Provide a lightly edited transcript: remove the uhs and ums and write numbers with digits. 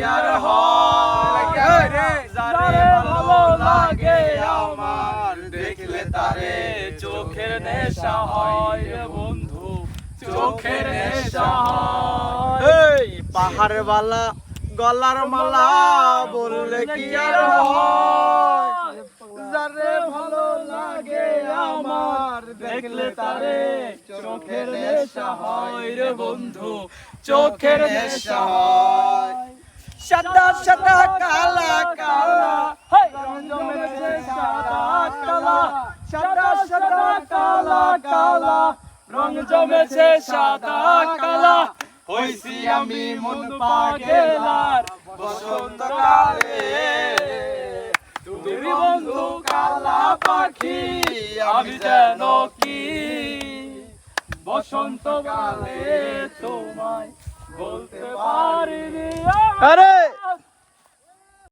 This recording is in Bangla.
আর হয় যারে ভালো লাগে আমার দেখলে তারে চোখের নেশা হয় রে বন্ধু চোখের নেশা হয় এই পাহাড় বালা গলার মালা বললে কি আর হয় যারে ভালো লাগে আমার দেখলে তারে চোখের নেশা হয় রে বন্ধু চোখের নেশা হয় সাদা সাদা কালা কালা রং জমেছে সাদা কালা সাদা সাদা কালা কালা রং জমেছে সাদা কালা হইছি আমি মন পাগেলার বসন্তকালে তুমি বন্ধু কালা পাখি আমি যেন কি বসন্তকালে তোমায় বলতে পারিনি আরে